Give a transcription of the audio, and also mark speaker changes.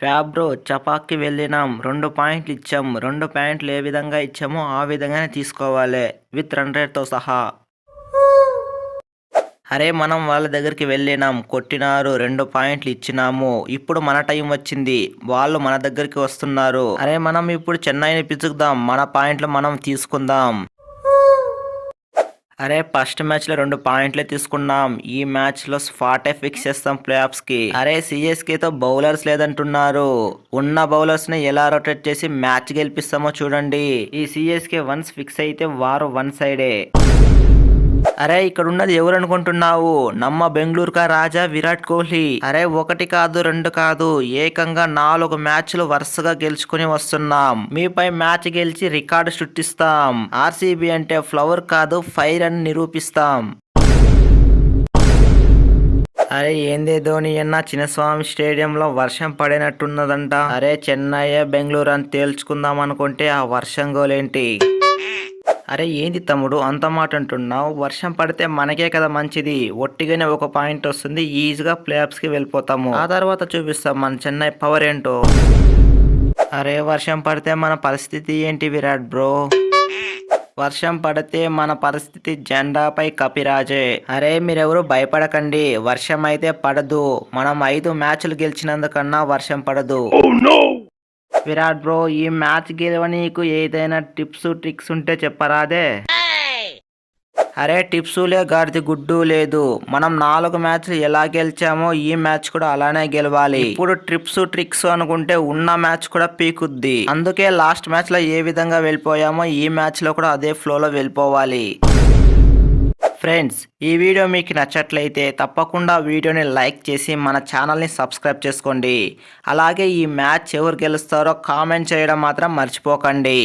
Speaker 1: ఫ్యాబ్రో చపాక్కి వెళ్ళినాం. 2 పాయింట్లు ఇచ్చాం. 2 పాయింట్లు ఏ విధంగా ఇచ్చామో ఆ విధంగానే తీసుకోవాలి. విత్ రన్ రేట్‌తో సహా. అరే మనం వాళ్ళ దగ్గరికి వెళ్ళినాం. కొట్టినారు. 2 పాయింట్లు ఇచ్చినాము. ఇప్పుడు మన టైం వచ్చింది. వాళ్ళు మన దగ్గరికి వస్తున్నారు. అరే మనం ఇప్పుడు చెన్నైని పిసుకుదాం. మన పాయింట్లు మనం తీసుకుందాం. అరే ఫస్ట్ మ్యాచ్ లో 2 పాయింట్లే తీసుకున్నాం. ఈ మ్యాచ్ లో స్పాటే ఫిక్స్ చేస్తాం ప్లే ఆఫ్స్ కి. అరే సిఎస్కే తో బౌలర్స్ లేదంటున్నారు. ఉన్న బౌలర్స్ ని ఎలా రొటేట్ చేసి మ్యాచ్ గెలిపిస్తామో చూడండి. ఈ సిఎస్కే వన్స్ ఫిక్స్ అయితే వారు వన్ సైడే. అరే ఇక్కడ ఉన్నది ఎవరు అనుకుంటున్నావు? నమ్మ బెంగళూరు కా రాజా విరాట్ కోహ్లీ. అరే 1 కాదు 2 కాదు ఏకంగా 4 మ్యాచ్లు వరుసగా గెలుచుకుని వస్తున్నాం. మీపై మ్యాచ్ గెలిచి రికార్డు సృష్టిస్తాం. ఆర్సీబీ అంటే ఫ్లవర్ కాదు ఫైర్ అని నిరూపిస్తాం. అరే ఏందే ధోని అన్న చిన్నస్వామి స్టేడియంలో వర్షం పడినట్టున్నదంట. అరే చెన్నై బెంగళూరు అని తేల్చుకుందాం అనుకుంటే ఆ వర్షం గోలేంటి? అరే ఏంది తమ్ముడు అంత మాట అంటున్నావు? వర్షం పడితే మనకే కదా మంచిది. ఒట్టిగానే 1 పాయింట్ వస్తుంది. ఈజీగా ప్లే ఆఫ్స్ కి వెళ్ళిపోతాము. ఆ తర్వాత చూపిస్తాం మన చెన్నై పవర్ ఏంటో. అరే వర్షం పడితే మన పరిస్థితి ఏంటి విరాట్ బ్రో? వర్షం పడితే మన పరిస్థితి జెండాపై కపిరాజే. అరే మీరెవరు భయపడకండి. వర్షం అయితే పడదు. మనం 5 మ్యాచ్లు గెలిచినందుకన్నా వర్షం పడదు. విరాట్ బ్రో ఈ మ్యాచ్ గెలవనీకు ఏదైనా టిప్స్ ట్రిక్స్ ఉంటే చెప్పరాదే? అరే టిప్సులే గాడిది గుడ్డు లేదు. మనం 4 మ్యాచ్లు ఎలా గెలిచామో ఈ మ్యాచ్ కూడా అలానే గెలవాలి. ఇప్పుడు ట్రిప్స్ ట్రిక్స్ అనుకుంటే ఉన్న మ్యాచ్ కూడా పీకుద్ది. అందుకే లాస్ట్ మ్యాచ్ లో ఏ విధంగా వెళ్ళిపోయామో ఈ మ్యాచ్ లో కూడా అదే ఫ్లోలో వెళ్ళిపోవాలి. ఫ్రెండ్స్ ఈ వీడియో మీకు నచ్చట్లయితే తప్పకుండా వీడియోని లైక్ చేసి మన ఛానల్ని సబ్స్క్రైబ్ చేసుకోండి. అలాగే ఈ మ్యాచ్ ఎవరు గెలుస్తారో కామెంట్ చేయడం మాత్రం మర్చిపోకండి.